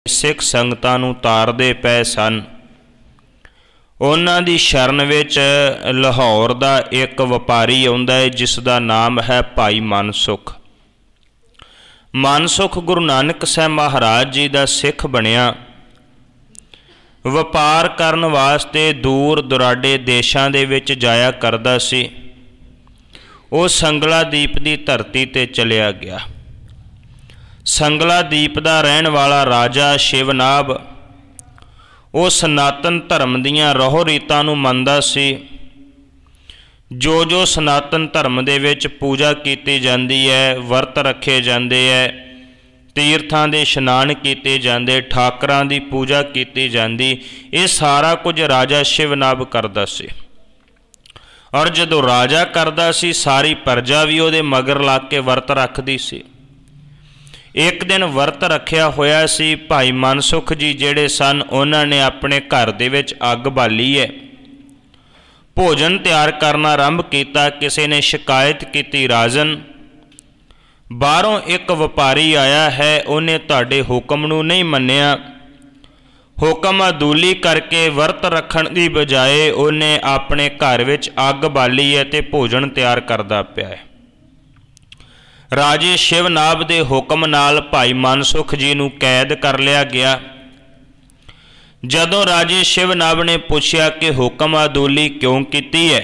सिख संगतां नूं तारदे पै सन। उन्हां दी शरण विच लाहौर दा एक वपारी आउंदा है जिसका नाम है भाई मनसुख। मनसुख गुरु नानक साहब महाराज जी का सिख बनिया। वपार करन वास्ते दूर दुराडे देशां दे विच जाया करदा सी। वो संगला दीप की धरती ते चलिया गया। संगला दीप का रहन वाला राजा शिवनाभ वो सनातन धर्म दीयां रोह रीतां नूं मनदा सी। जो सनातन धर्म दे विच पूजा कीती जाती है, वर्त रखे जाते हैं, तीर्थां दे इशनान कीते जाते, ठाकरां दी पूजा कीती जाती, ये सारा कुछ राजा शिवनाभ करदा सी। और जदों राजा करदा सी सारी प्रजा भी उहदे मगर लग के वर्त रखदी सी। एक दिन वर्त रखिया होया सी। भाई मनसुख जी जिहड़े सन उन्होंने अपने घर दे विच अग बाली है, भोजन तैयार करना आरंभ किया। किसी ने शिकायत की, राजन बाहरों एक वपारी आया है, उन्हें तुहाडे हुक्म नूं नहीं मन्निया। हुक्म अदूली करके वर्त रखण दी बजाए उन्हें अपने घर विच अग बाली है ते भोजन तैयार करदा पिया है। राजे शिवनाभ दे हुक्म नाल भाई मनसुख जी नूं कैद कर लिया गया। जदों राजे शिवनाभ ने पूछा कि हुक्म अदूली क्यों कीती है,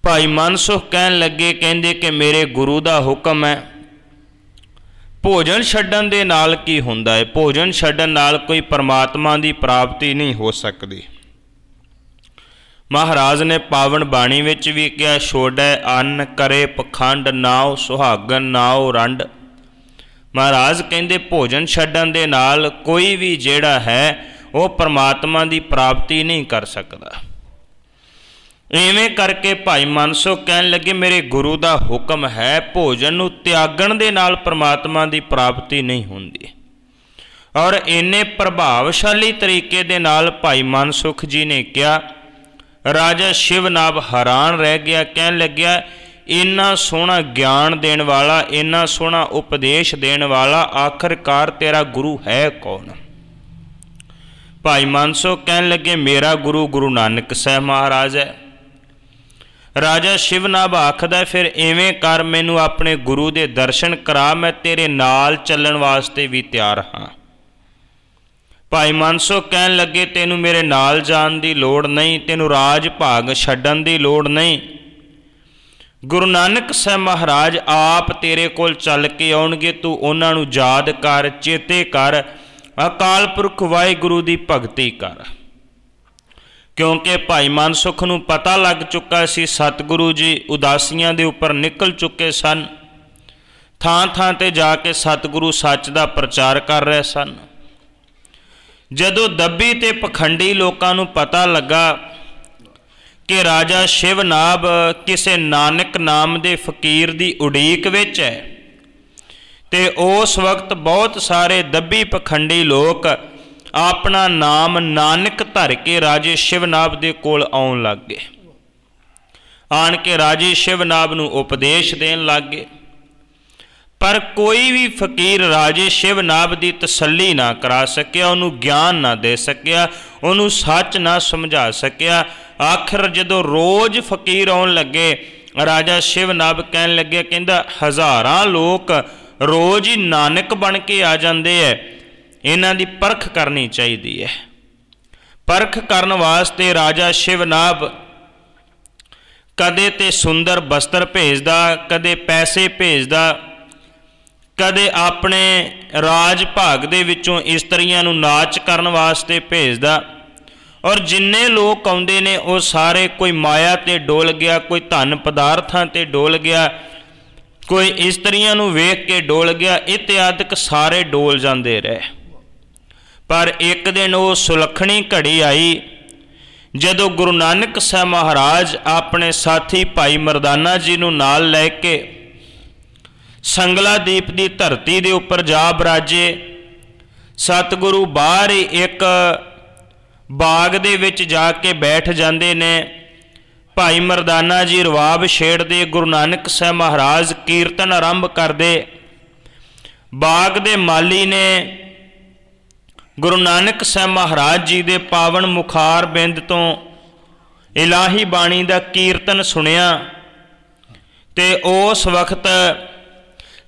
भाई मनसुख कहन लगे, कहंदे कि मेरे गुरु दा हुक्म है। भोजन छड्डण दे नाल की हुंदा है? भोजन छड्डण नाल कोई परमात्मा दी प्राप्ति नहीं हो सकती। महाराज ने पावन बाणी विच भी कहा, छोड़ै अन्न करे पखंड, नाओ सुहागन नाओ रंड। महाराज कहंदे भोजन छड्डण दे नाल कोई भी जिहड़ा है वो परमात्मा दी प्राप्ति नहीं कर सकता। इवें करके भाई मनसुख कहन लगे, मेरे गुरु दा हुक्म है, भोजन नूं त्यागण दे नाल परमात्मा दी प्राप्ति नहीं हुंदी। और इन्ने प्रभावशाली तरीके दे नाल भाई मनसुख जी ने कहा। राजा शिवनाभ हैरान रह गया, कहन लग्या, इन्ना सोहना ज्ञान देण वाला, इन्ना सोहना उपदेश देण वाला आखिरकार तेरा गुरु है कौन? भाई मनसुख कहन लगे, मेरा गुरु गुरु नानक साहब महाराज है। राजा शिवनाभ आखदा, फिर इवें कर, मैनू अपने गुरु दे दर्शन करा, मैं तेरे नाल चलण वास्ते भी तैयार हाँ। भाई मनसुख कहन लगे, तेनू मेरे नाल जाण दी लोड़ नहीं, तेनू राज भाग छड्डण दी लोड़ नहीं। गुरु नानक साहब महाराज आप तेरे कोल चल के आउणगे, तू उन्हां नूं याद कर, चेते कर, अकाल पुरख वाहिगुरू दी भगती कर। क्योंकि भाई मनसुख नूं पता लग चुका सी सतगुरु जी उदासियां दे उपर निकल चुके सन। थां थां ते जाके सतगुरु सच दा प्रचार कर रहे सन। जदों दब्बी ते पखंडी लोकां नूं पता लगा कि राजा शिवनाभ किसे नानक नाम दे फकीर दी उड़ीक विच है, ते उस वक्त बहुत सारे दब्बी पखंडी लोग अपना नाम नानक धर के राजे शिवनाभ दे कोल आउण लग गए। आण के राजे शिवनाभ नूं उपदेश देण लग गए। पर कोई भी फकीर राजे शिवनाभ की तसल्ली ना करा सकिया, उन्होंने ज्ञान ना दे सकिया, उन्होंने सच ना समझा सकिया। आखिर जदों रोज़ फकीर आउण लगे, राजा शिवनाभ कहन लगे, कहंदा हज़ारां लोग रोज़ ही नानक बन के आ जाते हैं, इन्हां दी परख करनी चाहिए है। परख करन वास्ते राजा शिवनाभ कदे ते सुंदर बस्तर भेजदा, कदे पैसे भेजदा, कदे अपने राज भाग दे विचों इस्त्रियां नूं नाच करन वास्ते भेजदा। और जिन्ने लोग आउंदे ने वो सारे कोई माया ते डोल गया, कोई धन पदार्थां ते डोल गया, कोई इस्त्रियां नूं वेख के डोल गया, इत्यादि सारे डोल जांदे रहे। पर एक दिन वो सुलखणी घड़ी आई जदों गुरु नानक साहब महाराज अपने साथी भाई मरदाना जी नूं नाल लैके संगला दीप की धरती के उपर जा बराजे। सतगुरु बाहर ही एक बाग दे विच जाके बैठ जाते ने। भाई मरदाना जी रवाब छेड़ते, गुरु नानक साहब महाराज कीर्तन आरंभ करते। बाग दे माली ने गुरु नानक साहब महाराज जी दे पावन मुखार बिंद तो इलाही बाणी दा कीर्तन सुनिया ते उस वक्त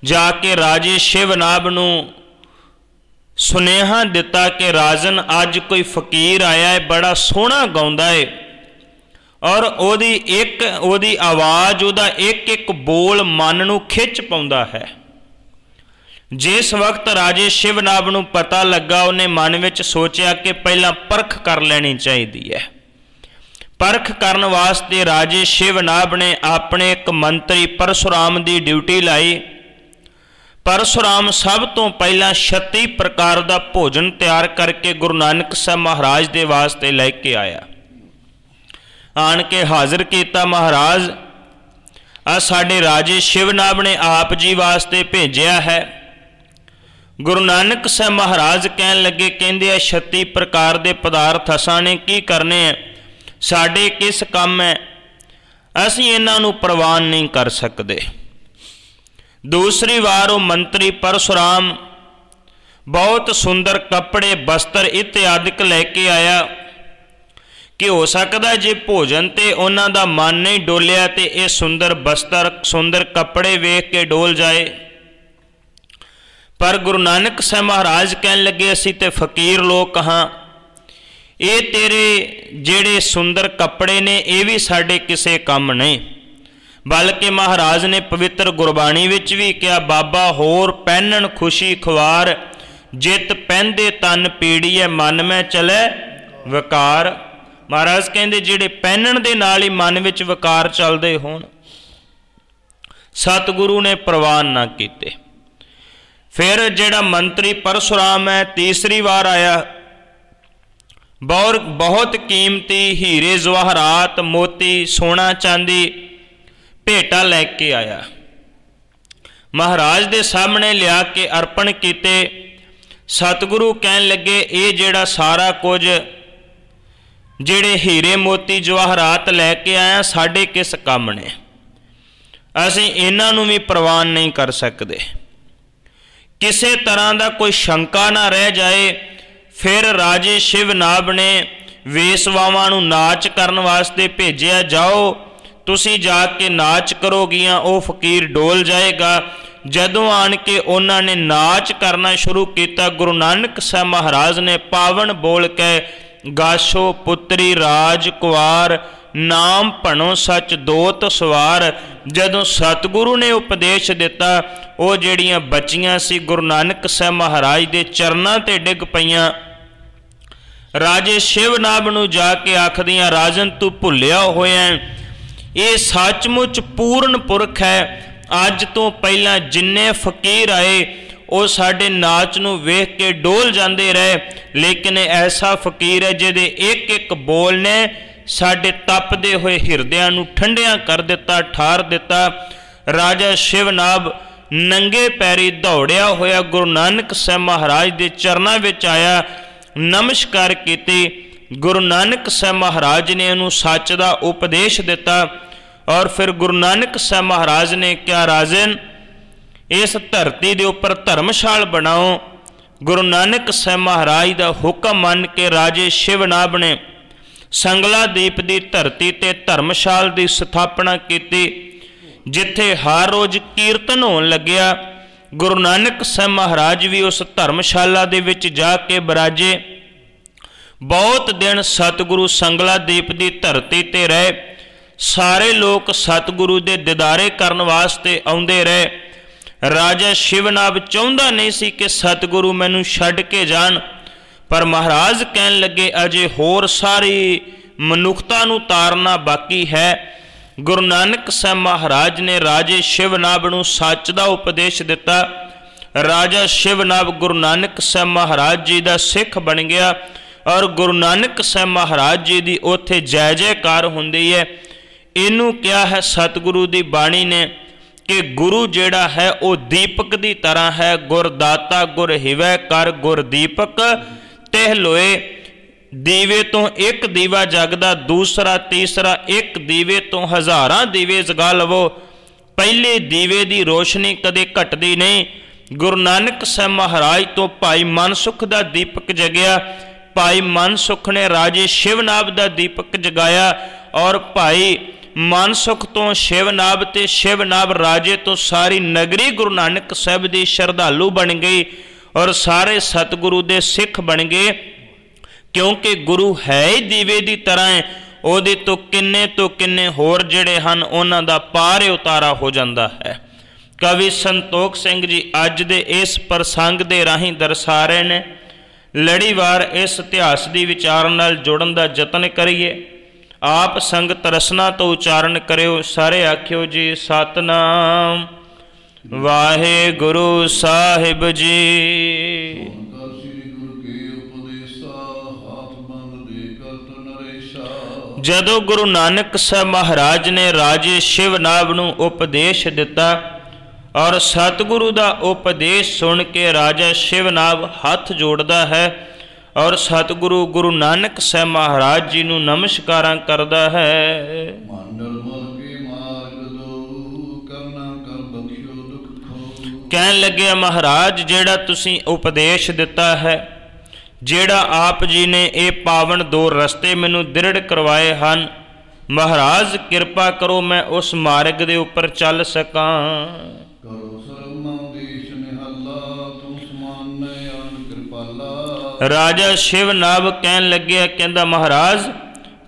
जाके राजे शिवनाभ नूं सुनेहा दिता कि राजन अज कोई फकीर आया है, बड़ा सोहना गाउंदा है और ओदी आवाज़ ओदा एक एक बोल मन नूं खिच पाउंदा है। जिस वक्त राजे शिवनाभ नूं पता लगा, उन्हें मन विच सोचिया कि पहला परख कर लेनी चाहिए है। परख करन वास्ते राजे शिवनाभ ने अपने एक मंत्री परशुराम की ड्यूटी लाई। परशुराम सब तो पहला 36 प्रकार का भोजन तैयार करके गुरु नानक साहब महाराज के वास्ते लेके आया। आन के हाजिर किया, महाराज आ साडे राजे शिवनाभ ने आप जी वास्ते भेजिया है। गुरु नानक साहब महाराज कहन लगे, कहंदे 36 प्रकार के पदार्थ असां ने की करने हैं, साडे किस काम है, असीं इन्हां नूं प्रवान नहीं कर सकते। दूसरी बार वो मंत्री परशुराम बहुत सुंदर कपड़े वस्त्र इत्यादिक लैके आया कि हो सकता जे भोजन ते उन्हां दा मन नहीं डोलिया तो ये सुंदर वस्त्र सुंदर कपड़े वेख के डोल जाए। पर गुरु नानक साहब महाराज कहन लगे, असीं ते फकीर लोग हाँ, ये तेरे जेड़े सुंदर कपड़े ने ये भी साडे किसे काम नहीं। बल्कि महाराज ने पवित्र गुरबाणी विच भी कहा, बाबा होर पहनन खुशी खुआर, जित पहनदे तन पीड़ी है, मन में चले विकार। महाराज कहंदे जिहड़े पहनन दे नाल ही मन विच विकार चलदे होण, सतगुरु ने प्रवान ना कीते। फिर जिहड़ा मंत्री परशुराम है तीसरी बार आया, बहुत कीमती हीरे जवाहरात मोती सोना चांदी भेटा लैके आया। महाराज दे सामने लिया के अर्पण किते। सतगुरु कहन लगे, ये जिहड़ा सारा कुछ जिहड़े हीरे मोती जवाहरात लैके आया साडे किस काम ने, असीं इन्हां नूं भी प्रवान नहीं कर सकते। किसी तरह का कोई शंका ना रह जाए। फिर राजे शिवनाभ ने वेसवावां नूं नाच करन वास्ते भेजिया, जाओ तुसी जाके नाच करोगियां, वो फकीर डोल जाएगा। जदों आन के उन्होंने नाच करना शुरू किया, गुरु नानक साहब महाराज ने पावन बोल के, गाशो पुत्री राज कुआर, नाम भणो सच दोत सवार। जदों सतगुरु ने उपदेश दिता, वो जिहड़ियां बच्चियां सी गुरु नानक साहब महाराज के चरनां ते डिग पईयां। राजे शिवनाभ नूं जाके आखदियां, राजन तू भुलिया होया, ये सचमुच पूर्ण पुरख है। अज तो पहला जिन्ने फकीर आए वो साडे नाच नूं वेख के डोल जाते रहे, लेकिन ऐसा फकीर है जिहदे एक एक बोल ने साडे तपदे हुए हिरदियां नूं ठंडिया कर दिता, ठार दिता। राजा शिवनाभ नंगे पैरी दौड़िया होया गुरु नानक साहब महाराज के चरनां विच आया, नमस्कार कीती। गुरु नानक साहब महाराज ने उन्होंने सच का उपदेश दिता और फिर गुरु नानक साहब महाराज ने क्या, राजन इस धरती के उपर धर्मशाल बनाओ। गुरु नानक साहब महाराज का हुक्म मान के राजे शिवनाभ ने संगलादीप की धरती ते धर्मशाल की स्थापना की, जिथे हर रोज कीर्तन होन लग्या। गुरु नानक साहब महाराज भी उस धर्मशाला दे विच जाके बराजे। बहुत दिन सतगुरु संगलादीप की धरती ते रहे। सारे लोग सतगुरु दे दीदारे करन वास्ते आउंदे रहे। राजा शिवनाभ चाहुंदा नहीं सी कि सतगुरु मैनू छड्ड के जान, पर महाराज कहन लगे अजे होर सारी मनुखता नूं तारना बाकी है। गुरु नानक साहब महाराज ने राजे शिवनाभ नूं सच दा उपदेश दिता। राजा शिवनाभ गुरु नानक साहब महाराज जी का सिख बन गया और गुरु नानक साहब महाराज जी की उत्थे जय जयकार हुंदी है। इनू क्या है सतगुरु की बाणी ने कि गुरु जेड़ा है वो दीपक की तरह है। गुरदाता गुर हिवै कर गुर दीपक तेह लोए। दीवे तो एक दीवा जगदा, दूसरा तीसरा एक दीवे तो हज़ारां दीवे जगा लवो। पहले दीवे की रोशनी कदे घटदी नहीं, ਗੁਰੂ ਨਾਨਕ ਸਾਹਿਬ ਮਹਾਰਾਜ ਤੋਂ ਭਾਈ ਮਨਸੁਖ ਦਾ ਦੀਪਕ ਜਗਿਆ। ਭਾਈ ਮਨਸੁਖ ਨੇ ਰਾਜੇ ਸ਼ਿਵਨਾਭ ਦਾ ਦੀਪਕ ਜਗਾਇਆ ਔਰ ਭਾਈ ਮਨਸੁਖ ਤੋਂ ਸ਼ਿਵਨਾਭ ਤੇ ਸ਼ਿਵਨਾਭ ਰਾਜੇ ਤੋਂ ਸਾਰੀ ਨਗਰੀ ਗੁਰੂ ਨਾਨਕ ਸਾਹਿਬ ਦੀ ਸ਼ਰਧਾਲੂ ਬਣ ਗਈ ਔਰ ਸਾਰੇ ਸਤਿਗੁਰੂ ਦੇ ਸਿੱਖ ਬਣ ਗਏ। ਕਿਉਂਕਿ ਗੁਰੂ ਹੈ ਹੀ ਦੀਵੇ ਦੀ ਤਰ੍ਹਾਂ ਹੈ, ਉਹਦੇ ਤੋਂ ਕਿੰਨੇ ਹੋਰ ਜਿਹੜੇ ਹਨ ਉਹਨਾਂ ਦਾ ਪਾਰ ਉਤਾਰਾ ਹੋ ਜਾਂਦਾ ਹੈ। ਕਵੀ ਸੰਤੋਖ ਸਿੰਘ ਜੀ ਅੱਜ ਦੇ ਇਸ ਪ੍ਰਸੰਗ ਦੇ ਰਾਹੀਂ ਦਰਸਾ ਰਹੇ ਨੇ। ਲੜੀਵਾਰ ਇਸ ਇਤਿਹਾਸ ਦੀ ਵਿਚਾਰ ਨਾਲ ਜੁੜਨ ਦਾ ਯਤਨ ਕਰੀਏ। ਆਪ ਸੰਗਤ ਰਸਨਾ ਤੋਂ ਉਚਾਰਨ ਕਰਿਓ। ਸਾਰੇ ਆਖਿਓ ਜੀ ਸਤਨਾਮ ਵਾਹਿਗੁਰੂ ਸਾਹਿਬ ਜੀ। ਜਦੋਂ ਗੁਰੂ ਨਾਨਕ ਸਾਹਿਬ ਮਹਾਰਾਜ ਨੇ ਰਾਜੇ ਸ਼ਿਵਨਾਭ ਨੂੰ ਉਪਦੇਸ਼ ਦਿੱਤਾ ਔਰ ਸਤਿਗੁਰੂ ਦਾ ਉਪਦੇਸ਼ ਸੁਣ ਕੇ ਰਾਜਾ ਸ਼ਿਵਨਾਭ ਹੱਥ ਜੋੜਦਾ ਹੈ ਔਰ ਸਤਿਗੁਰੂ ਗੁਰੂ ਨਾਨਕ ਸਾਹਿਬ ਮਹਾਰਾਜ ਜੀ ਨੂੰ ਨਮਸਕਾਰਾਂ ਕਰਦਾ ਹੈ। ਕਹਿਣ ਲੱਗਿਆ ਮਹਾਰਾਜ ਜਿਹੜਾ ਤੁਸੀਂ ਉਪਦੇਸ਼ ਦਿੱਤਾ ਹੈ, ਜਿਹੜਾ ਆਪ ਜੀ ਨੇ ਇਹ ਪਾਵਨ ਦੋ ਰਸਤੇ ਮੈਨੂੰ ਦ੍ਰਿੜ ਕਰਵਾਏ ਹਨ, ਮਹਾਰਾਜ ਕਿਰਪਾ ਕਰੋ ਮੈਂ ਉਸ ਮਾਰਗ ਦੇ ਉੱਪਰ ਚੱਲ ਸਕਾਂ। ਰਾਜਾ ਸ਼ਿਵਨਾਭ ਕਹਿਣ ਲੱਗਿਆ, ਕਹਿੰਦਾ ਮਹਾਰਾਜ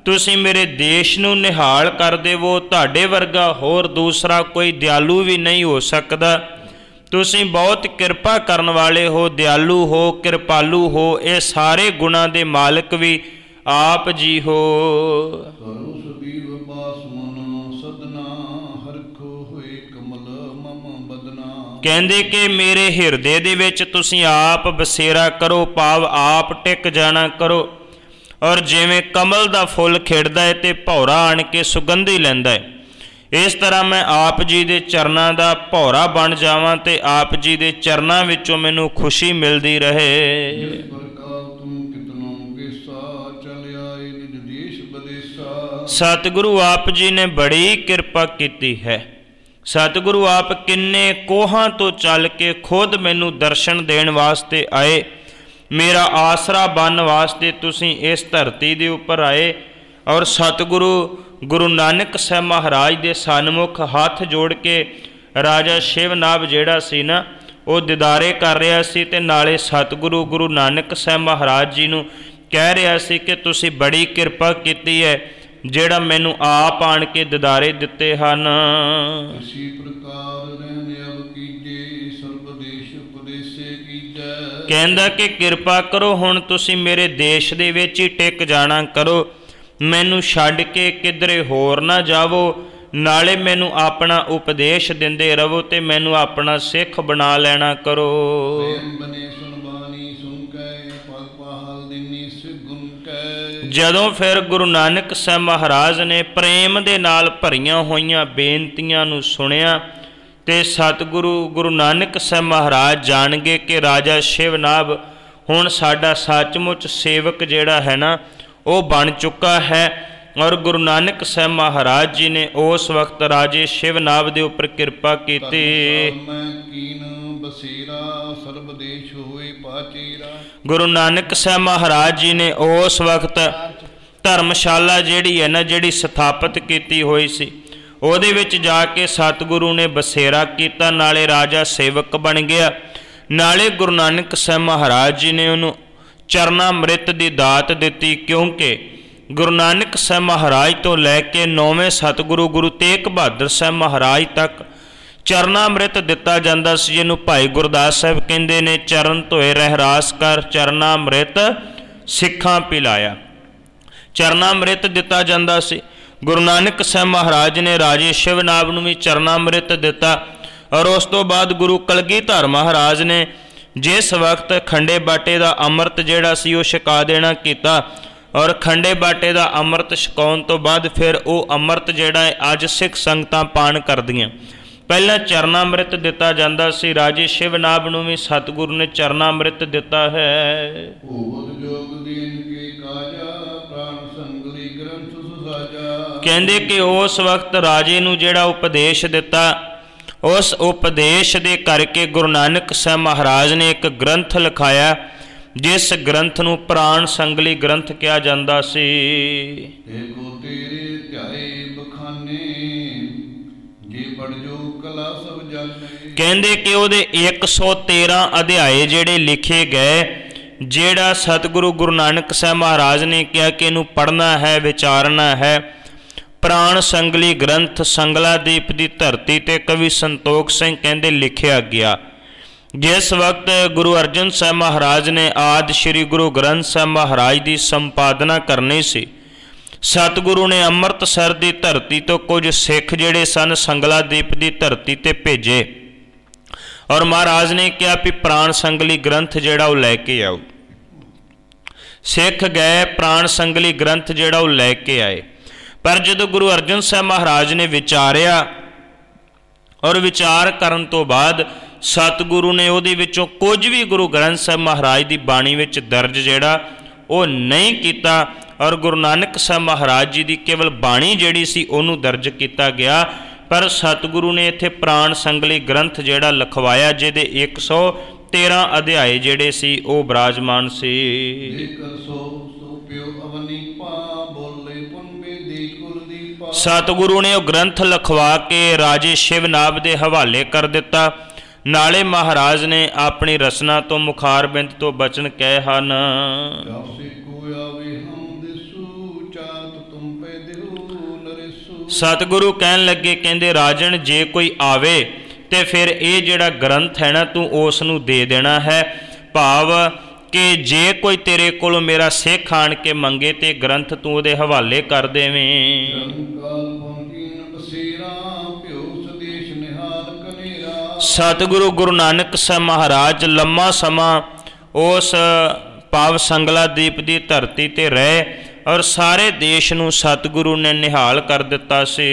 ਤੁਸੀਂ ਮੇਰੇ ਦੇਸ਼ ਨੂੰ ਨਿਹਾਲ ਕਰ ਦੇਵੋ, ਤੁਹਾਡੇ ਵਰਗਾ ਹੋਰ ਦੂਸਰਾ ਕੋਈ ਦਿਆਲੂ ਵੀ ਨਹੀਂ ਹੋ ਸਕਦਾ। ਤੁਸੀਂ ਬਹੁਤ ਕਿਰਪਾ ਕਰਨ ਵਾਲੇ ਹੋ, ਦਿਆਲੂ ਹੋ, ਕਿਰਪਾਲੂ ਹੋ, ਇਹ ਸਾਰੇ ਗੁਣਾਂ ਦੇ ਮਾਲਕ ਵੀ ਆਪ ਜੀ ਹੋ। ਕਹਿੰਦੇ ਕਿ ਮੇਰੇ ਹਿਰਦੇ ਦੇ ਵਿੱਚ ਤੁਸੀਂ ਆਪ ਬਸੇਰਾ ਕਰੋ, ਭਾਵ ਆਪ ਟਿਕ ਜਾਣਾ ਕਰੋ। ਔਰ ਜਿਵੇਂ ਕਮਲ ਦਾ ਫੁੱਲ ਖਿੜਦਾ ਹੈ ਤੇ ਭੌਰਾ ਆਣ ਕੇ ਸੁਗੰਧੀ ਲੈਂਦਾ ਹੈ, ਇਸ ਤਰ੍ਹਾਂ ਮੈਂ ਆਪ ਜੀ ਦੇ ਚਰਨਾਂ ਦਾ ਭੌਰਾ ਬਣ ਜਾਵਾਂ ਤੇ ਆਪ ਜੀ ਦੇ ਚਰਨਾਂ ਵਿੱਚੋਂ ਮੈਨੂੰ ਖੁਸ਼ੀ ਮਿਲਦੀ ਰਹੇ। ਸਤਿਗੁਰੂ ਆਪ ਜੀ ਨੇ ਬੜੀ ਕਿਰਪਾ ਕੀਤੀ ਹੈ। ਸਤਿਗੁਰੂ ਆਪ ਕਿੰਨੇ ਕੋਹਾਂ ਤੋਂ ਚੱਲ ਕੇ ਖੁਦ ਮੈਨੂੰ ਦਰਸ਼ਨ ਦੇਣ ਵਾਸਤੇ ਆਏ, ਮੇਰਾ ਆਸਰਾ ਬਣਨ ਵਾਸਤੇ ਤੁਸੀਂ ਇਸ ਧਰਤੀ ਦੇ ਉੱਪਰ ਆਏ ਔਰ ਸਤਿਗੁਰੂ ਗੁਰੂ ਨਾਨਕ ਸਾਹਿਬ ਮਹਾਰਾਜ ਦੇ ਸਨਮੁਖ ਹੱਥ ਜੋੜ ਕੇ ਰਾਜਾ ਸ਼ਿਵਨਾਭ ਜਿਹੜਾ ਸੀ ਨਾ ਉਹ ਦਿਦਾਰੇ ਕਰ ਰਿਹਾ ਸੀ ਤੇ ਨਾਲੇ ਸਤਿਗੁਰੂ ਗੁਰੂ ਨਾਨਕ ਸਾਹਿਬ ਮਹਾਰਾਜ ਜੀ ਨੂੰ ਕਹਿ ਰਿਹਾ ਸੀ ਕਿ ਤੁਸੀਂ ਬੜੀ ਕਿਰਪਾ ਕੀਤੀ ਹੈ, ਜਿਹੜਾ ਮੈਨੂੰ ਆਪ ਆਣ ਕੇ ਦਿਦਾਰੇ ਦਿੱਤੇ ਹਨ। ਕਹਿੰਦਾ ਕਿ ਕਿਰਪਾ ਕਰੋ ਹੁਣ ਤੁਸੀਂ ਮੇਰੇ ਦੇਸ਼ ਦੇ ਵਿੱਚ ਹੀ ਟਿਕ ਜਾਣਾ ਕਰੋ, ਮੈਨੂੰ ਛੱਡ ਕੇ ਕਿਧਰੇ ਹੋਰ ਨਾ ਜਾਵੋ, ਨਾਲੇ ਮੈਨੂੰ ਆਪਣਾ ਉਪਦੇਸ਼ ਦਿੰਦੇ ਰਹੋ ਤੇ ਮੈਨੂੰ ਆਪਣਾ ਸਿੱਖ ਬਣਾ ਲੈਣਾ ਕਰੋ। ਜਦੋਂ ਫਿਰ ਗੁਰੂ ਨਾਨਕ ਸਾਹਿਬ ਮਹਾਰਾਜ ਨੇ ਪ੍ਰੇਮ ਦੇ ਨਾਲ ਭਰੀਆਂ ਹੋਈਆਂ ਬੇਨਤੀਆਂ ਨੂੰ ਸੁਣਿਆ ਤੇ ਸਤਿਗੁਰੂ ਗੁਰੂ ਨਾਨਕ ਸਾਹਿਬ ਮਹਾਰਾਜ ਜਾਣ ਗਏ ਕਿ ਰਾਜਾ ਸ਼ਿਵਨਾਭ ਹੁਣ ਸਾਡਾ ਸੱਚਮੁੱਚ ਸੇਵਕ ਜਿਹੜਾ ਹੈ ਨਾ ਉਹ ਬਣ ਚੁੱਕਾ ਹੈ। ਔਰ ਗੁਰੂ ਨਾਨਕ ਸਾਹਿਬ ਮਹਾਰਾਜ ਜੀ ਨੇ ਉਸ ਵਕਤ ਰਾਜੇ ਸ਼ਿਵਨਾਭ ਦੇ ਉੱਪਰ ਕਿਰਪਾ ਕੀਤੀ। ਗੁਰੂ ਨਾਨਕ ਸਾਹਿਬ ਮਹਾਰਾਜ ਜੀ ਨੇ ਉਸ ਵਕਤ ਧਰਮਸ਼ਾਲਾ ਜਿਹੜੀ ਹੈ ਨਾ ਜਿਹੜੀ ਸਥਾਪਿਤ ਕੀਤੀ ਹੋਈ ਸੀ ਉਹਦੇ ਵਿੱਚ ਜਾ ਕੇ ਸਤਿਗੁਰੂ ਨੇ ਬਸੇਰਾ ਕੀਤਾ, ਨਾਲੇ ਰਾਜਾ ਸੇਵਕ ਬਣ ਗਿਆ, ਨਾਲੇ ਗੁਰੂ ਨਾਨਕ ਸਾਹਿਬ ਮਹਾਰਾਜ ਜੀ ਨੇ ਉਹਨੂੰ ਚਰਨਾਮ੍ਰਿਤ ਦੀ ਦਾਤ ਦਿੱਤੀ। ਕਿਉਂਕਿ ਗੁਰੂ ਨਾਨਕ ਸਾਹਿਬ ਮਹਾਰਾਜ ਤੋਂ ਲੈ ਕੇ 9ਵੇਂ ਸਤਿਗੁਰੂ ਗੁਰੂ ਤੇਗ ਬਹਾਦਰ ਸਾਹਿਬ ਮਹਾਰਾਜ ਤੱਕ ਚਰਨਾਮ੍ਰਿਤ ਦਿੱਤਾ ਜਾਂਦਾ ਸੀ, ਜਿਹਨੂੰ ਭਾਈ ਗੁਰਦਾਸ ਸਾਹਿਬ ਕਹਿੰਦੇ ਨੇ ਚਰਨ ਧੋਏ ਰਹਿਰਾਸ ਕਰ ਚਰਨਾਮ੍ਰਿਤ ਸਿੱਖਾਂ ਪਿਲਾਇਆ। ਚਰਨਾਮ੍ਰਿਤ ਦਿੱਤਾ ਜਾਂਦਾ ਸੀ। ਗੁਰੂ ਨਾਨਕ ਸਾਹਿਬ ਮਹਾਰਾਜ ਨੇ ਰਾਜੇ ਸ਼ਿਵਨਾਭ ਨੂੰ ਵੀ ਚਰਨਾਮ੍ਰਿਤ ਦਿੱਤਾ ਔਰ ਉਸ ਤੋਂ ਬਾਅਦ ਗੁਰੂ ਕਲਗੀਧਰ ਮਹਾਰਾਜ ਨੇ ਜਿਸ ਵਕਤ ਖੰਡੇ ਬਾਟੇ ਦਾ ਅੰਮ੍ਰਿਤ ਜਿਹੜਾ ਸੀ ਉਹ ਛਕਾ ਦੇਣਾ ਕੀਤਾ ਔਰ ਖੰਡੇ ਬਾਟੇ ਦਾ ਅੰਮ੍ਰਿਤ ਛਕਾਉਣ ਤੋਂ ਬਾਅਦ ਫਿਰ ਉਹ ਅੰਮ੍ਰਿਤ ਜਿਹੜਾ ਹੈ ਅੱਜ ਸਿੱਖ ਸੰਗਤਾਂ ਪਾਣ ਕਰਦੀਆਂ। ਪਹਿਲਾਂ ਚਰਨਾਮ੍ਰਿਤ ਦਿੱਤਾ ਜਾਂਦਾ ਸੀ, ਰਾਜੇ ਸ਼ਿਵਨਾਭ ਨੂੰ ਵੀ ਸਤਿਗੁਰੂ ਨੇ ਚਰਨਾਮ੍ਰਿਤ ਦਿੱਤਾ ਹੈ। ਕਹਿੰਦੇ ਕਿ ਉਸ ਵਕਤ ਰਾਜੇ ਨੂੰ ਜਿਹੜਾ ਉਪਦੇਸ਼ ਦਿੱਤਾ उस उपदेश दे करके गुरु नानक साहब महाराज ने एक ग्रंथ लिखाया, जिस ग्रंथ नूं प्राण संगली ग्रंथ कहा जाता सी। कहंदे कि उहदे 113 अध्याय जिहड़े लिखे गए, जिहड़ा सतगुरु गुरु नानक साहब महाराज ने कहा कि इनू पढ़ना है, विचारना है। प्राण संगली ग्रंथ संगलादीप की धरती ते कवि संतोख सिंह कहंदे लिखिया गया। जिस वक्त गुरु अर्जन साहब महाराज ने आदि श्री गुरु ग्रंथ साहब महाराज की संपादना करनी सी, सतगुरु ने अमृतसर की धरती तो कुछ सिख जिहड़े सन संगलादीप की धरती ते भेजे, और महाराज ने कहा भी प्राण संगली ग्रंथ जिहड़ा वो लैके आओ। सिख गए, प्राण संगली ग्रंथ जिहड़ा वो लैके आए। पर जदों गुरु अर्जन साहब महाराज ने विचारिया और विचार करन तो बाद सतगुरु ने उहदे विचों कुछ भी गुरु ग्रंथ साहब महाराज की बाणी विच दर्ज जिहड़ा वो नहीं किया, और गुरु नानक साहब महाराज जी की केवल बाणी जिहड़ी सी उहनूं दर्ज किया गया। पर सतगुरु ने इत्थे प्राण संगली ग्रंथ जिहड़ा लिखवाया, जिहदे 113 अध्याय जिहड़े सी वो विराजमान सी। सतगुरु ने वह ग्रंथ लिखवा के राजे शिवनाभ के हवाले कर दिता। नाले महाराज ने अपनी रचना तो मुखारबिंद तो बचन कहे हन। सतगुरु कहन लगे, कहंदे राजन जे कोई आवे ते फिर ये जिहड़ा ग्रंथ है ना तू उस नूं दे देना है। भाव कि जे कोई तेरे कोलों मेरा सिख आण के मंगे ते ग्रंथ तू उहदे हवाले कर देवें। सतगुरु गुरु नानक साहब महाराज लम्मा समा उस पाव संगलादीप की धरती ते रहे, और सारे देश नूं सतगुरु ने निहाल कर दिता सी।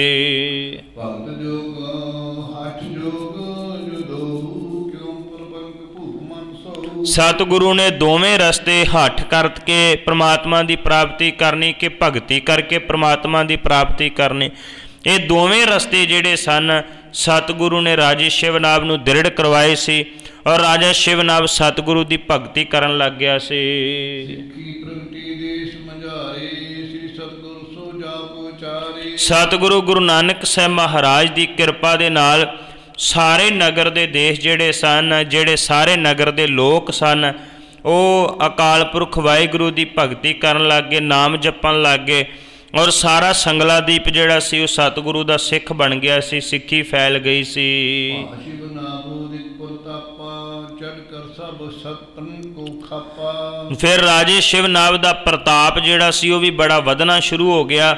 सतगुरु ने दोवें रस्ते हठ करके परमात्मा की प्राप्ति करनी कि भगती करके परमात्मा की प्राप्ति करनी, ये दोवें रस्ते जिहड़े सन सतगुरु ने राजे शिवनाभ नूं दृढ़ करवाए सी, और राजा शिवनाभ सतगुरु की भगती करन लग गया सी। सतगुरु गुरु नानक साहब महाराज की कृपा दे नाल सारे नगर दे देश जिहड़े सन, जिहड़े सारे नगर दे लोक सन, वो अकाल पुरख वाहिगुरू की भगती करन लग गए, नाम जपन लग गए, और सारा संगलादीप जिहड़ा सी वो सतगुरु का सिख बन गया सी, सिक्खी फैल गई सी। फिर राजे शिवनाभ का प्रताप जिहड़ा सी वो भी बड़ा वधना शुरू हो गया।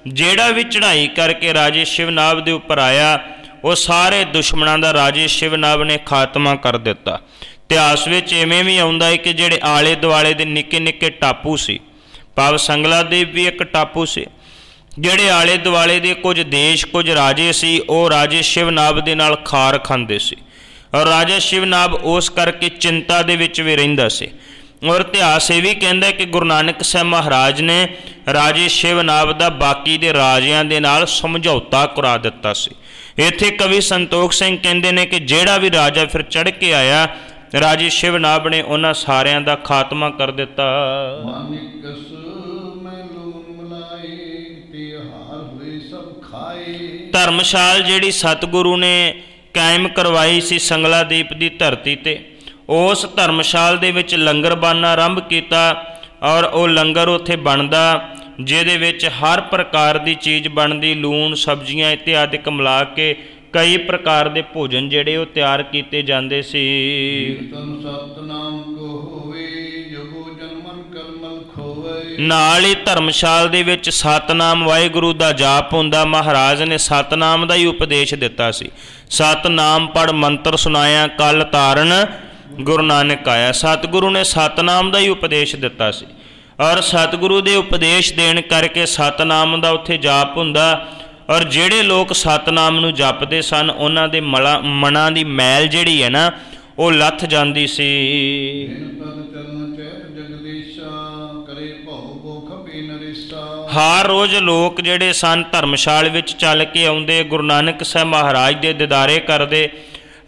जिहड़ा भी चढ़ाई करके राजे शिवनाभ के उपर आया, वो सारे दुश्मनों का राजे शिवनाभ ने खात्मा कर दिता। इतिहास विच इवें भी आउंदा है कि जिहड़े आले दुआले दे निक्के निक्के टापू सी, भाव संगलादीप भी एक टापू से, जिहड़े आले दुआले दे कुछ देश कुछ राजे सी, वो राजे शिवनाभ दे नाल खार खांदे सी, और राजा शिवनाभ उस करके चिंता दे विच भी रहिंदा सी। और इतिहास ये भी कहता है कि गुरु नानक साहब महाराज ने राजे शिवनाभ का बाकी दे राजियां दे नाल समझौता करा दिता सी। इत्थे कवि संतोख सिंह कहते हैं कि जिहड़ा भी राजा फिर चढ़ के आया, राजे शिवनाभ ने उन्हां सारियां दा खात्मा कर दिता। धर्मशाल जिहड़ी सतगुरु ने कायम करवाई सी संगलादीप की धरती ते, उस धर्मशाल दे विच लंगर बाना आरंभ किया, और वो लंगर उत्थे बनदा जिहदे विच हर प्रकार की चीज़ बनदी, लूण सब्जियां इत्यादि मिला के कई प्रकार के भोजन जिहड़े वो तैयार किए जाते सी। नाल ही धर्मशाल दे विच सतनाम वाहिगुरू दा जाप हुंदा। महाराज ने सतनाम का ही उपदेश दिता सी। सतनाम पढ़ मंत्र सुनाया कल तारन गुरु नानक आया। सतगुरु ने सतनाम का ही उपदेश दिता सी, और सतगुरु के उपदेश देण करके सतनाम का उत्थे जाप हुंदा, और जिहड़े लोग सतनाम नूं जपदे सन उन्हां दे मनां दी मैल जिहड़ी है ना वो लथ जांदी सी। ਕਰੇ ਭਉ ਕੋ ਖਪੇ ਨਰੇਸਾ। ਹਰ ਰੋਜ਼ ਲੋਕ ਜਿਹੜੇ ਸਨ ਧਰਮਸ਼ਾਲ ਵਿੱਚ ਚੱਲ ਕੇ ਆਉਂਦੇ, ਗੁਰੂ ਨਾਨਕ ਸਾਹਿਬ ਮਹਾਰਾਜ ਦੇ ਦੀਦਾਰੇ ਕਰਦੇ।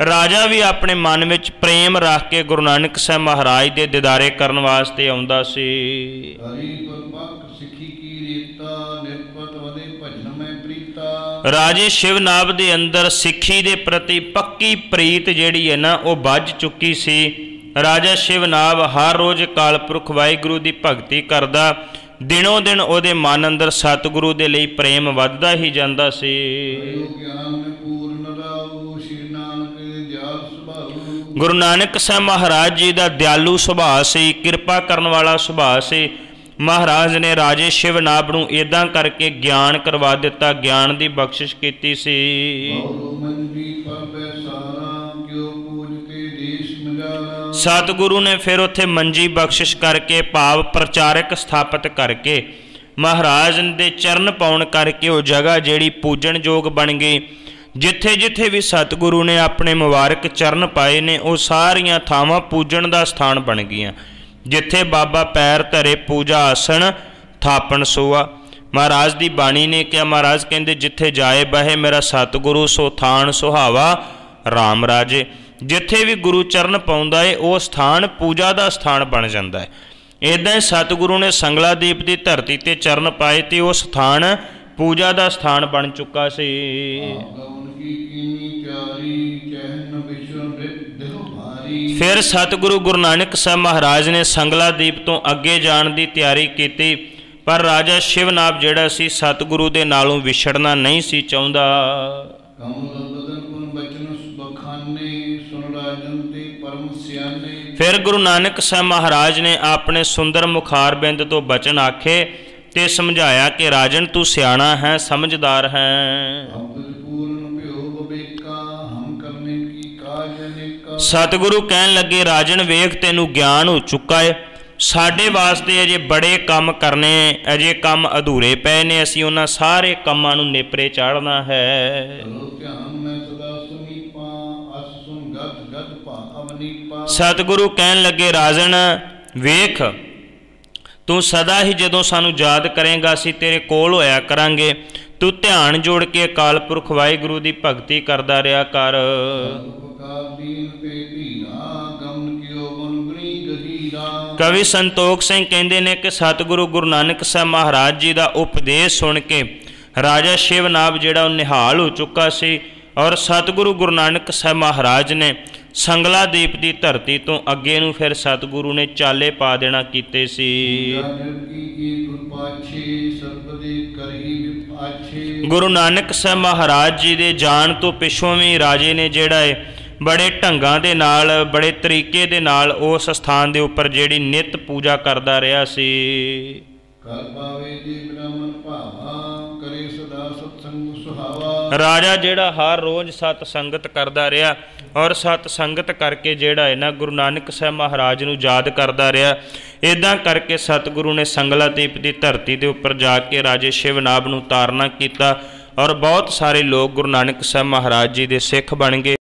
ਰਾਜਾ ਵੀ ਆਪਣੇ ਮਨ ਵਿੱਚ ਪ੍ਰੇਮ ਰੱਖ ਕੇ ਗੁਰੂ ਨਾਨਕ ਸਾਹਿਬ ਮਹਾਰਾਜ ਦੇ ਦੀਦਾਰੇ ਕਰਨ ਵਾਸਤੇ ਆਉਂਦਾ ਸੀ। ਹਰੀ ਗੁਰਬਖਸ਼ ਸਿੱਖੀ ਕੀ ਰੀਤਾ, ਨਿਰਪਤ ਵਦੇ ਭਜਨ ਮੈਂ ਪ੍ਰੀਤਾ। ਰਾਜੇ ਸ਼ਿਵਨਾਭ ਦੇ ਅੰਦਰ ਸਿੱਖੀ ਦੇ ਪ੍ਰਤੀ ਪੱਕੀ ਪ੍ਰੀਤ ਜਿਹੜੀ ਹੈ ਨਾ ਉਹ ਬੱਝ ਚੁੱਕੀ ਸੀ। ਰਾਜਾ ਸ਼ਿਵਨਾਭ ਹਰ ਰੋਜ਼ ਅਕਾਲ ਪੁਰਖ ਵਾਹਿਗੁਰੂ ਦੀ ਭਗਤੀ ਕਰਦਾ। ਦਿਨੋਂ ਦਿਨ ਉਹਦੇ ਮਨ ਅੰਦਰ ਸਤਿਗੁਰੂ ਦੇ ਲਈ ਪ੍ਰੇਮ ਵੱਧਦਾ ਹੀ ਜਾਂਦਾ ਸੀ। ਗੁਰੂ ਨਾਨਕ ਸਾਹਿਬ ਮਹਾਰਾਜ ਜੀ ਦਾ ਦਿਆਲੂ ਸੁਭਾਅ ਸੀ, ਕਿਰਪਾ ਕਰਨ ਵਾਲਾ ਸੁਭਾਅ ਸੀ। ਮਹਾਰਾਜ ਨੇ ਰਾਜੇ ਸ਼ਿਵਨਾਭ ਨੂੰ ਇੱਦਾਂ ਕਰਕੇ ਗਿਆਨ ਕਰਵਾ ਦਿੱਤਾ, ਗਿਆਨ ਦੀ ਬਖਸ਼ਿਸ਼ ਕੀਤੀ ਸੀ। ਸਤਿਗੁਰੂ ਨੇ ਫਿਰ ਉੱਥੇ ਮੰਜੀ ਬਖਸ਼ਿਸ਼ ਕਰਕੇ, ਭਾਵ ਪ੍ਰਚਾਰਕ ਸਥਾਪਿਤ ਕਰਕੇ, ਮਹਾਰਾਜ ਦੇ ਚਰਨ ਪਾਉਣ ਕਰਕੇ ਉਹ ਜਗ੍ਹਾ ਜਿਹੜੀ ਪੂਜਣਯੋਗ ਬਣ ਗਈ। ਜਿੱਥੇ ਜਿੱਥੇ ਵੀ ਸਤਿਗੁਰੂ ਨੇ ਆਪਣੇ ਮੁਬਾਰਕ ਚਰਨ ਪਾਏ ਨੇ ਉਹ ਸਾਰੀਆਂ ਥਾਵਾਂ ਪੂਜਣ ਦਾ ਸਥਾਨ ਬਣ ਗਈਆਂ। ਜਿੱਥੇ ਬਾਬਾ ਪੈਰ ਧਰੇ ਪੂਜਾ ਆਸਣ ਥਾਪਣ ਸੋਆ। ਮਹਾਰਾਜ ਦੀ ਬਾਣੀ ਨੇ ਕਿਹਾ, ਮਹਾਰਾਜ ਕਹਿੰਦੇ ਜਿੱਥੇ ਜਾਏ ਬਹੇ ਮੇਰਾ ਸਤਿਗੁਰੂ ਸੋ ਥਾਨ ਸੁਹਾਵਾ ਰਾਮ ਰਾਜੇ। ਜਿੱਥੇ ਵੀ ਗੁਰੂ ਚਰਨ ਪਾਉਂਦਾ ਏ ਉਹ ਸਥਾਨ ਪੂਜਾ ਦਾ ਸਥਾਨ ਬਣ ਜਾਂਦਾ ਹੈ। ਇੱਦਾਂ ਹੀ ਸਤਿਗੁਰੂ ਨੇ ਸੰਗਲਾਦੀਪ ਦੀ ਧਰਤੀ ਤੇ ਚਰਨ ਪਾਏ ਤੇ ਉਹ ਸਥਾਨ ਪੂਜਾ ਦਾ ਸਥਾਨ ਬਣ ਚੁੱਕਾ ਸੀ। ਫਿਰ ਸਤਿਗੁਰੂ ਗੁਰੂ ਨਾਨਕ ਸਾਹਿਬ ਮਹਾਰਾਜ ਨੇ ਸੰਗਲਾਦੀਪ ਤੋਂ ਅੱਗੇ ਜਾਣ ਦੀ ਤਿਆਰੀ ਕੀਤੀ, ਪਰ ਰਾਜਾ ਸ਼ਿਵਨਾਭ ਜਿਹੜਾ ਸੀ ਸਤਿਗੁਰੂ ਦੇ ਨਾਲੋਂ ਵਿਛੜਨਾ ਨਹੀਂ ਸੀ ਚਾਹੁੰਦਾ। ਫਿਰ ਗੁਰੂ ਨਾਨਕ ਸਾਹਿਬ ਮਹਾਰਾਜ ਨੇ ਆਪਣੇ ਸੁੰਦਰ ਮੁਖਾਰਬਿੰਦ ਤੋਂ ਬਚਨ ਆਖੇ ਤੇ ਸਮਝਾਇਆ ਕਿ ਰਾਜਨ ਤੂੰ ਸਿਆਣਾ ਹੈ, ਸਮਝਦਾਰ ਹੈ। ਸਤਿਗੁਰੂ ਕਹਿਣ ਲੱਗੇ, ਰਾਜਨ ਵੇਖ ਤੈਨੂੰ ਗਿਆਨ ਹੋ ਚੁੱਕਾ ਹੈ, ਸਾਡੇ ਵਾਸਤੇ ਅਜੇ ਬੜੇ ਕੰਮ ਕਰਨੇ, ਅਜੇ ਕੰਮ ਅਧੂਰੇ ਪਏ ਨੇ, ਅਸੀਂ ਉਹਨਾਂ ਸਾਰੇ ਕੰਮਾਂ ਨੂੰ ਨੇਪਰੇ ਚਾੜਨਾ ਹੈ। ਸਤਿਗੁਰੂ ਕਹਿਣ ਲੱਗੇ, ਰਾਜਨ ਵੇਖ ਤੂੰ ਸਦਾ ਹੀ ਜਦੋਂ ਸਾਨੂੰ ਯਾਦ ਕਰੇਂਗਾ ਅਸੀਂ ਤੇਰੇ ਕੋਲ ਹੋਇਆ ਕਰਾਂਗੇ। ਤੂੰ ਧਿਆਨ ਜੋੜ ਕੇ ਅਕਾਲ ਪੁਰਖ ਵਾਹਿਗੁਰੂ ਦੀ ਭਗਤੀ ਕਰਦਾ ਰਿਹਾ ਕਰ। ਕਵੀ ਸੰਤੋਖ ਸਿੰਘ ਕਹਿੰਦੇ ਨੇ ਕਿ ਸਤਿਗੁਰੂ ਗੁਰੂ ਨਾਨਕ ਸਾਹਿਬ ਮਹਾਰਾਜ ਜੀ ਦਾ ਉਪਦੇਸ਼ ਸੁਣ ਕੇ ਰਾਜਾ ਸ਼ਿਵਨਾਭ ਜਿਹੜਾ ਉਹ ਨਿਹਾਲ ਹੋ ਚੁੱਕਾ ਸੀ। ਔਰ ਸਤਿਗੁਰੂ ਗੁਰੂ ਨਾਨਕ ਸਾਹਿਬ ਮਹਾਰਾਜ ਨੇ ਸੰਗਲਾਦੀਪ ਦੀ ਧਰਤੀ ਤੋਂ ਅੱਗੇ ਨੂੰ ਫਿਰ ਸਤਿਗੁਰੂ ਨੇ ਚਾਲੇ ਪਾ ਦੇਣਾ ਕੀਤੇ ਸੀ। ਗੁਰੂ ਨਾਨਕ ਸਾਹਿਬ ਮਹਾਰਾਜ ਜੀ ਦੇ ਜਾਣ ਤੋਂ ਪਿੱਛੋਂ ਵੀ ਰਾਜੇ ਨੇ ਜਿਹੜਾ ਹੈ ਬੜੇ ਢੰਗਾਂ ਦੇ ਨਾਲ, ਬੜੇ ਤਰੀਕੇ ਦੇ ਨਾਲ ਉਸ ਸਥਾਨ ਦੇ ਉੱਪਰ ਜਿਹੜੀ ਨਿਤ ਪੂਜਾ ਕਰਦਾ ਰਿਹਾ ਸੀ। ਰਾਜਾ ਜਿਹੜਾ ਹਰ ਰੋਜ਼ ਸਤ ਸੰਗਤ ਕਰਦਾ ਰਿਹਾ ਔਰ ਸਤ ਸੰਗਤ ਕਰਕੇ ਜਿਹੜਾ ਹੈ ਨਾ ਗੁਰੂ ਨਾਨਕ ਸਾਹਿਬ ਮਹਾਰਾਜ ਨੂੰ ਯਾਦ ਕਰਦਾ ਰਿਹਾ। ਇੱਦਾਂ ਕਰਕੇ ਸਤਿਗੁਰੂ ਨੇ ਸੰਗਲਾਦੀਪ ਦੀ ਧਰਤੀ ਦੇ ਉੱਪਰ ਜਾ ਕੇ ਰਾਜੇ ਸ਼ਿਵਨਾਭ ਨੂੰ ਤਾਰਨਾ ਕੀਤਾ ਔਰ ਬਹੁਤ ਸਾਰੇ ਲੋਕ ਗੁਰੂ ਨਾਨਕ ਸਾਹਿਬ ਮਹਾਰਾਜ ਜੀ ਦੇ ਸਿੱਖ ਬਣ ਗਏ।